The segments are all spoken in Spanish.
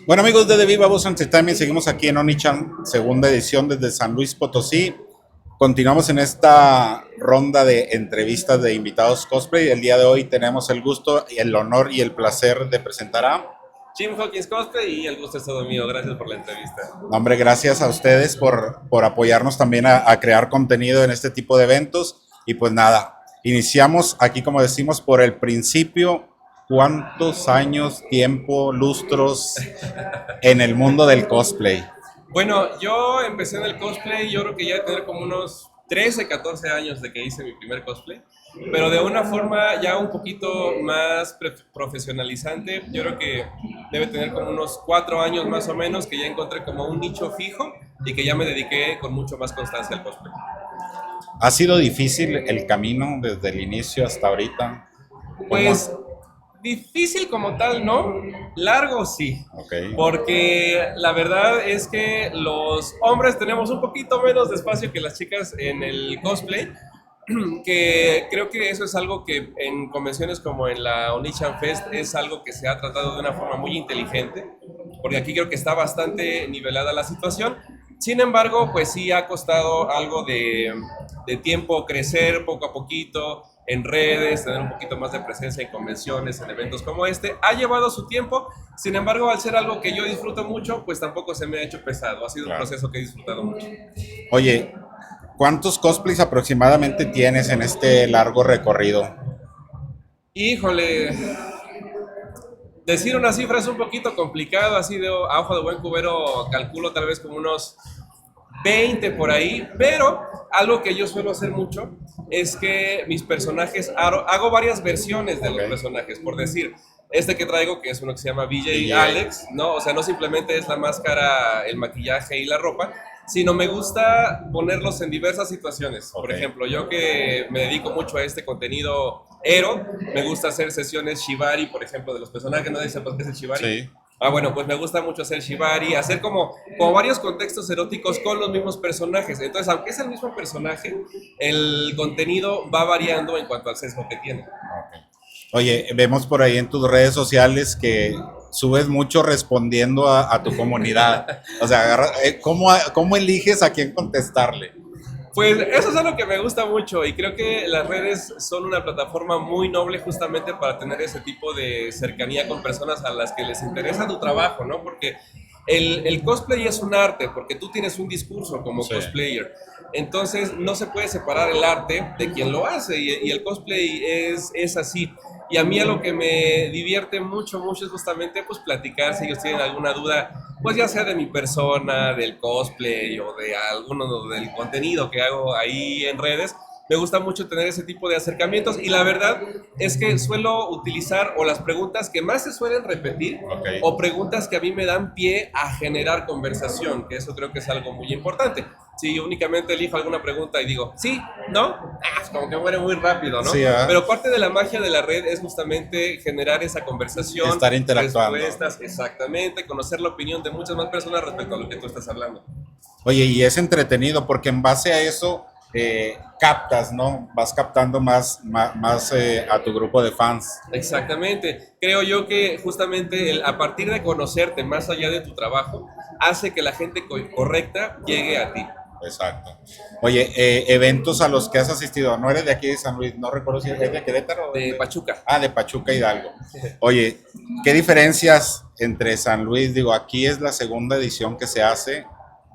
Bueno, amigos de The Viva Voz Entertainment, seguimos aquí en Onichan, segunda edición desde San Luis Potosí. Continuamos en esta ronda de entrevistas de invitados cosplay. El día de hoy tenemos el gusto, el honor y el placer de presentar a... Jim Hawkins Cosplay y el gusto es todo mío. Gracias por la entrevista. Hombre, gracias a ustedes por apoyarnos también a crear contenido en este tipo de eventos. Y pues nada, iniciamos aquí, como decimos, por el principio. ¿Cuántos años, tiempo, lustros en el mundo del cosplay? Bueno, yo empecé en el cosplay, yo creo que ya de tener como unos 13, 14 años de que hice mi primer cosplay, pero de una forma ya un poquito más profesionalizante. Yo creo que debe tener como unos 4 años más o menos que ya encontré como un nicho fijo y que ya me dediqué con mucho más constancia al cosplay. ¿Ha sido difícil el camino desde el inicio hasta ahorita? ¿Cómo? Pues difícil como tal, ¿no? Largo sí. Ok. Porque la verdad es que los hombres tenemos un poquito menos de espacio que las chicas en el cosplay, que creo que eso es algo que en convenciones como en la Onichan Fest es algo que se ha tratado de una forma muy inteligente, porque aquí creo que está bastante nivelada la situación. Sin embargo, pues sí ha costado algo de tiempo crecer poco a poquito en redes, tener un poquito más de presencia en convenciones, en eventos como este. Ha llevado su tiempo, sin embargo, al ser algo que yo disfruto mucho, pues tampoco se me ha hecho pesado. Ha sido un Claro. proceso que he disfrutado mucho. Oye, ¿cuántos cosplays aproximadamente tienes en este largo recorrido? Híjole, decir una cifra es un poquito complicado, así de a ojo de buen cubero calculo tal vez como unos 20 por ahí, pero algo que yo suelo hacer mucho es que mis personajes, hago varias versiones de los Ok. personajes, por decir, este que traigo, que es uno que se llama BJ DJ. Alex, ¿no? O sea, no simplemente es la máscara, el maquillaje y la ropa, sino me gusta ponerlos en diversas situaciones. Por Ok. ejemplo, yo que me dedico mucho a este contenido Ero, me gusta hacer sesiones Shibari, por ejemplo, de los personajes, ¿no? ¿Sabes qué es el Shibari? Sí. Ah, bueno, pues me gusta mucho hacer shibari, hacer como varios contextos eróticos con los mismos personajes. Entonces, aunque es el mismo personaje, el contenido va variando en cuanto al sesgo que tiene. Ok. Oye, vemos por ahí en tus redes sociales que subes mucho respondiendo a tu comunidad. O sea, ¿cómo eliges a quién contestarle? Pues eso es algo que me gusta mucho y creo que las redes son una plataforma muy noble justamente para tener ese tipo de cercanía con personas a las que les interesa tu trabajo, ¿no? Porque el cosplay es un arte, porque tú tienes un discurso como Sí. cosplayer. Entonces no se puede separar el arte de quien lo hace y el cosplay es así. Y a mí a lo que me divierte mucho, mucho es justamente pues platicar si ellos tienen alguna duda, pues ya sea de mi persona, del cosplay o de alguno del contenido que hago ahí en redes. Me gusta mucho tener ese tipo de acercamientos y la verdad es que suelo utilizar o las preguntas que más se suelen repetir Ok. o preguntas que a mí me dan pie a generar conversación, que eso creo que es algo muy importante. Si únicamente elijo alguna pregunta y digo, sí, ¿no? Como que muere muy rápido, ¿no? Sí, Pero parte de la magia de la red es justamente generar esa conversación, estar interactuando. respuestas, exactamente, conocer la opinión de muchas más personas respecto a lo que tú estás hablando. Oye, y es entretenido porque en base a eso captas, ¿no? Vas captando más a tu grupo de fans. Exactamente. Creo yo que justamente a partir de conocerte más allá de tu trabajo, hace que la gente correcta llegue a ti. Exacto. Oye, eventos a los que has asistido, no eres de aquí de San Luis, no recuerdo si eres de Querétaro o De Pachuca. Ah, de Pachuca Hidalgo. Oye, ¿qué diferencias entre San Luis? Digo, aquí es la segunda edición que se hace.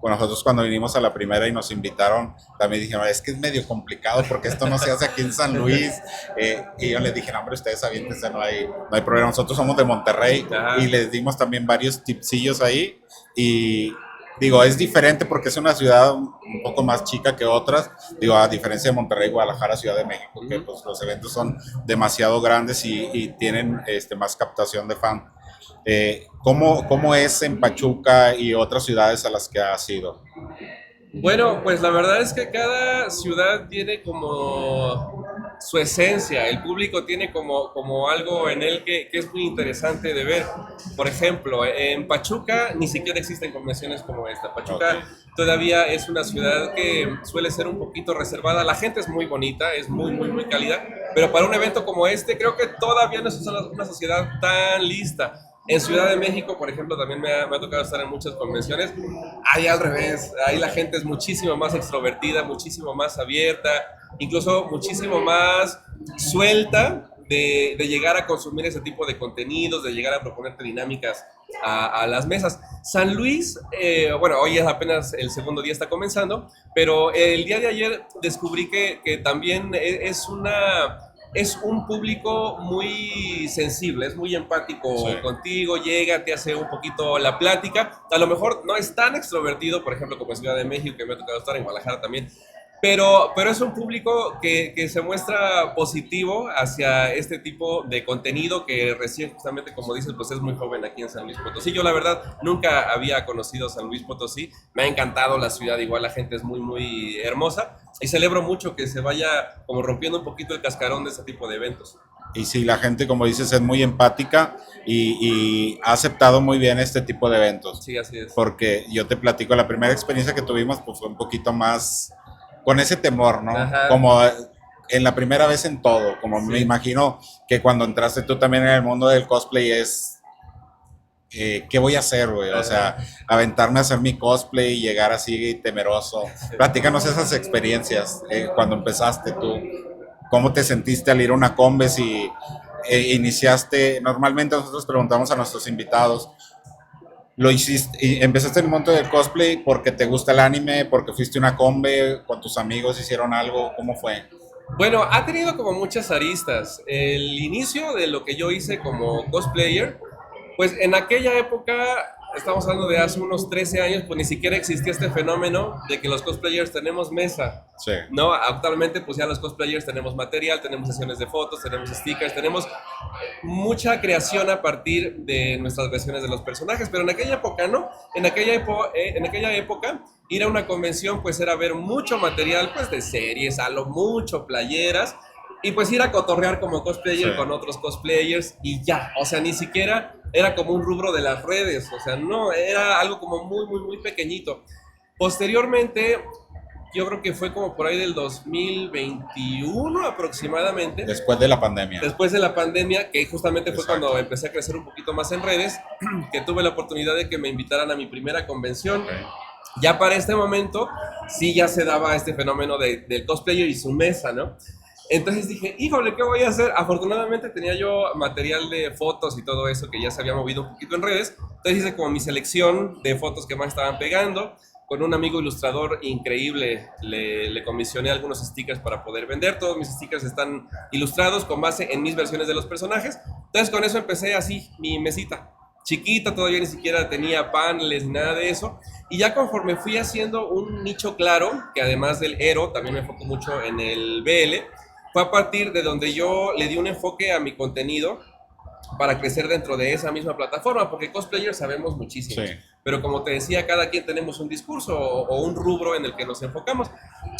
Con nosotros cuando vinimos a la primera y nos invitaron, también dijeron, es que es medio complicado porque esto no se hace aquí en San Luis. Y yo les dije, no, hombre, ustedes aviéntense, no hay problema. Nosotros somos de Monterrey y Ajá. les dimos también varios tipsillos ahí. Y digo, es diferente porque es una ciudad un poco más chica que otras. Digo, a diferencia de Monterrey, Guadalajara, Ciudad de México, que pues los eventos son demasiado grandes y tienen más captación de fan. ¿Cómo es en Pachuca y otras ciudades a las que has ido? Bueno, pues la verdad es que cada ciudad tiene como su esencia, el público tiene como algo en él que es muy interesante de ver. Por ejemplo, en Pachuca ni siquiera existen convenciones como esta. Ok. Pachuca todavía es una ciudad que suele ser un poquito reservada. La gente es muy bonita, es muy, muy, muy cálida, pero para un evento como este creo que todavía no es una sociedad tan lista. En Ciudad de México, por ejemplo, también me ha tocado estar en muchas convenciones. Ahí al revés, ahí la gente es muchísimo más extrovertida, muchísimo más abierta, incluso muchísimo más suelta de llegar a consumir ese tipo de contenidos, de llegar a proponerte dinámicas a las mesas. San Luis, bueno, hoy es apenas el segundo día, está comenzando, pero el día de ayer descubrí que también es un público muy sensible, es muy empático Sí. contigo, llega, te hace un poquito la plática. A lo mejor no es tan extrovertido, por ejemplo, como en Ciudad de México, que me ha tocado estar en Guadalajara también, pero es un público que se muestra positivo hacia este tipo de contenido que recién, justamente como dices, pues es muy joven aquí en San Luis Potosí. Yo la verdad nunca había conocido San Luis Potosí, me ha encantado la ciudad, igual la gente es muy, muy hermosa y celebro mucho que se vaya como rompiendo un poquito el cascarón de este tipo de eventos. Y sí, la gente, como dices, es muy empática y ha aceptado muy bien este tipo de eventos. Sí, así es. Porque yo te platico, la primera experiencia que tuvimos pues fue un poquito más con ese temor, ¿no? Ajá. Como en la primera vez en todo, como Sí. me imagino que cuando entraste tú también en el mundo del cosplay es, ¿qué voy a hacer, güey? O sea, aventarme a hacer mi cosplay y llegar así temeroso. Platícanos esas experiencias cuando empezaste tú. ¿Cómo te sentiste al ir a una Conves y iniciaste? Normalmente nosotros preguntamos a nuestros invitados, ¿lo hiciste y empezaste en el mundo del cosplay porque te gusta el anime, porque fuiste a una Conve, con tus amigos hicieron algo? ¿Cómo fue? Bueno, ha tenido como muchas aristas. El inicio de lo que yo hice como cosplayer, pues en aquella época, estamos hablando de hace unos 13 años, pues ni siquiera existía este fenómeno de que los cosplayers tenemos mesa, Sí. ¿no? Actualmente pues ya los cosplayers tenemos material, tenemos sesiones de fotos, tenemos stickers, tenemos mucha creación a partir de nuestras versiones de los personajes, pero en aquella época no, en aquella época ir a una convención pues era ver mucho material pues de series, a lo mucho playeras y pues ir a cotorrear como cosplayer Sí. con otros cosplayers y ya, o sea, ni siquiera era como un rubro de las redes, o sea, no, era algo como muy, muy, muy pequeñito. Posteriormente, yo creo que fue como por ahí del 2021 aproximadamente, Después de la pandemia. después de la pandemia, que justamente fue Exacto. cuando empecé a crecer un poquito más en redes, que tuve la oportunidad de que me invitaran a mi primera convención. Ok. Ya para este momento, sí ya se daba este fenómeno del cosplayer y su mesa, ¿no? Entonces dije, híjole, ¿qué voy a hacer? Afortunadamente tenía yo material de fotos y todo eso que ya se había movido un poquito en redes. Entonces hice como mi selección de fotos que más estaban pegando. Con un amigo ilustrador increíble le comisioné algunos stickers para poder vender. Todos mis stickers están ilustrados con base en mis versiones de los personajes. Entonces con eso empecé así mi mesita. Chiquita, todavía ni siquiera tenía paneles ni nada de eso. Y ya conforme fui haciendo un nicho claro, que además del Ero, también me enfoco mucho en el BL, fue a partir de donde yo le di un enfoque a mi contenido para crecer dentro de esa misma plataforma, porque cosplayers sabemos muchísimo, Sí. pero como te decía, cada quien tenemos un discurso o un rubro en el que nos enfocamos.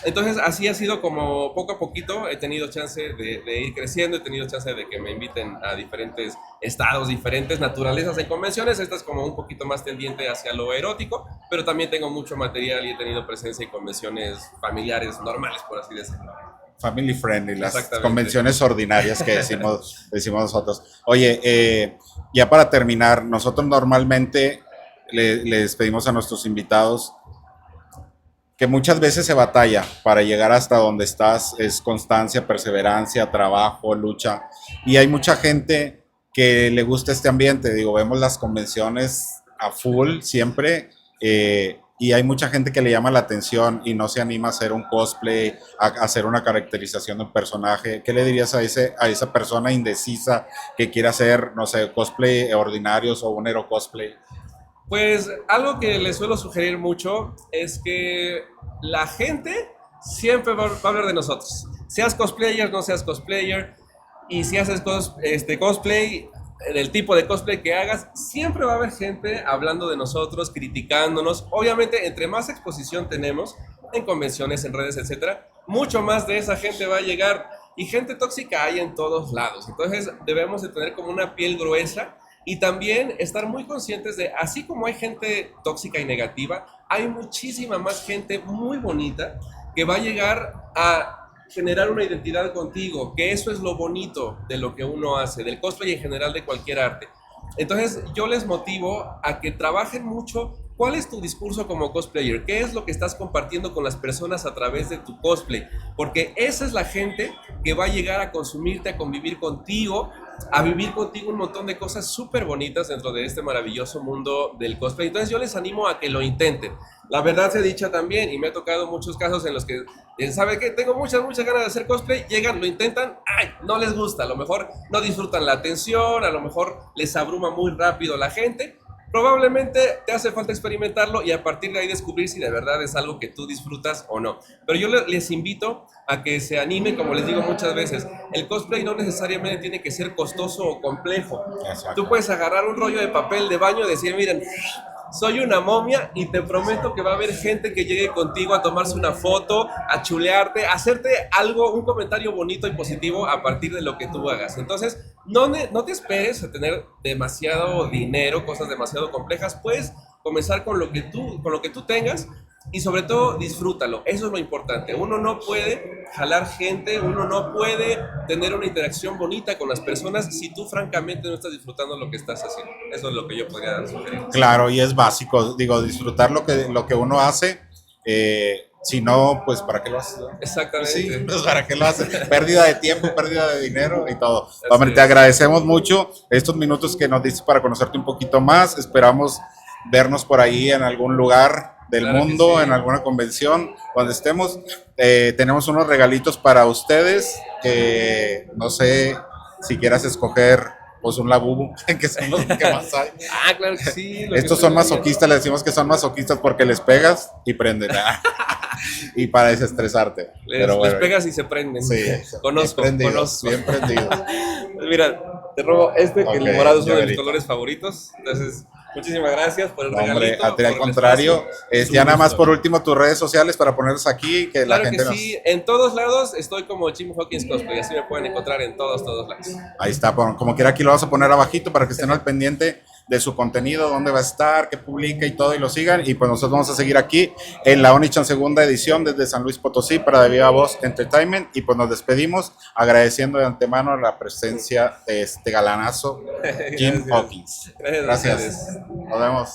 Entonces así ha sido como poco a poquito he tenido chance de ir creciendo, he tenido chance de que me inviten a diferentes estados, diferentes naturalezas en convenciones. Esta es como un poquito más tendiente hacia lo erótico, pero también tengo mucho material y he tenido presencia en convenciones familiares normales, por así decirlo. Family friendly, las Exactamente. convenciones ordinarias que decimos nosotros. Oye, ya para terminar, nosotros normalmente les pedimos a nuestros invitados que muchas veces se batalla para llegar hasta donde estás, es constancia, perseverancia, trabajo, lucha. Y hay mucha gente que le gusta este ambiente, digo, vemos las convenciones a full siempre, y hay mucha gente que le llama la atención y no se anima a hacer un cosplay, a hacer una caracterización de un personaje. ¿Qué le dirías a esa persona indecisa que quiere hacer, no sé, cosplay ordinarios o un hero cosplay? Pues algo que les suelo sugerir mucho es que la gente siempre va a hablar de nosotros. Seas cosplayer, no seas cosplayer, y si haces cosplay, del tipo de cosplay que hagas, siempre va a haber gente hablando de nosotros, criticándonos. Obviamente, entre más exposición tenemos en convenciones, en redes, etcétera, mucho más de esa gente va a llegar. Y gente tóxica hay en todos lados. Entonces, debemos de tener como una piel gruesa y también estar muy conscientes de, así como hay gente tóxica y negativa, hay muchísima más gente muy bonita que va a llegar a generar una identidad contigo, que eso es lo bonito de lo que uno hace, del cosplay en general, de cualquier arte. Entonces yo les motivo a que trabajen mucho. ¿Cuál es tu discurso como cosplayer? ¿Qué es lo que estás compartiendo con las personas a través de tu cosplay? Porque esa es la gente que va a llegar a consumirte, a convivir contigo, a vivir contigo un montón de cosas súper bonitas dentro de este maravilloso mundo del cosplay. Entonces yo les animo a que lo intenten. La verdad se dicha también, y me ha tocado muchos casos en los que, ¿sabe qué? Tengo muchas ganas de hacer cosplay, llegan, lo intentan, ¡ay! No les gusta, a lo mejor no disfrutan la atención, a lo mejor les abruma muy rápido la gente. Probablemente te hace falta experimentarlo y a partir de ahí descubrir si de verdad es algo que tú disfrutas o no. Pero yo les invito a que se animen, como les digo muchas veces. El cosplay no necesariamente tiene que ser costoso o complejo. Exacto. Tú puedes agarrar un rollo de papel de baño y decir, miren, soy una momia y te prometo que va a haber gente que llegue contigo a tomarse una foto, a chulearte, a hacerte algo, un comentario bonito y positivo a partir de lo que tú hagas. Entonces, no te esperes a tener demasiado dinero, cosas demasiado complejas. Puedes comenzar con lo que tú tengas y sobre todo disfrútalo. Eso es lo importante. Uno no puede jalar gente, uno no puede tener una interacción bonita con las personas si tú francamente no estás disfrutando lo que estás haciendo. Eso es lo que yo podría sugerir. Claro, y es básico, digo, disfrutar lo que uno hace. Si no, pues ¿para qué lo haces? Exactamente. Sí, pues ¿para qué lo haces? Pérdida de tiempo, pérdida de dinero y todo. Así Hombre, te es. agradecemos mucho estos minutos que nos diste para conocerte un poquito más. Esperamos vernos por ahí en algún lugar del Claro que mundo, sí. en alguna convención, cuando estemos. Tenemos unos regalitos para ustedes que no sé si quieras escoger, pues un Labubu, que son los que más hay. Ah, claro que sí. lo que Estos son ustedes masoquistas, le decimos que son masoquistas porque les pegas y prenden. Y para desestresarte. digan. Pero Les bueno, pegas y se prenden. sí, Conozco, bien prendidos, conozco. bien prendidos. Mira, te robo este, que Ok, el morado es uno de mis llaverito. colores favoritos. Entonces, muchísimas gracias por el No, hombre, regalito. a ti al por el contrario. espacio. Es un Ya nada más gusto. por último tus redes sociales para ponerlos aquí, que Claro la que gente sí, en todos lados estoy como Jim Hawkins Cosplay, así me pueden encontrar en todos lados. Ahí está, como quiera aquí lo vas a poner abajito para que estén al pendiente de su contenido, dónde va a estar, qué publica y todo, y lo sigan. Y pues nosotros vamos a seguir aquí en la Onichan segunda edición desde San Luis Potosí para De Viva Voz Entertainment. Y pues nos despedimos agradeciendo de antemano la presencia de este galanazo, Jim Gracias. Hawkins. Gracias a Gracias. ustedes. Nos vemos.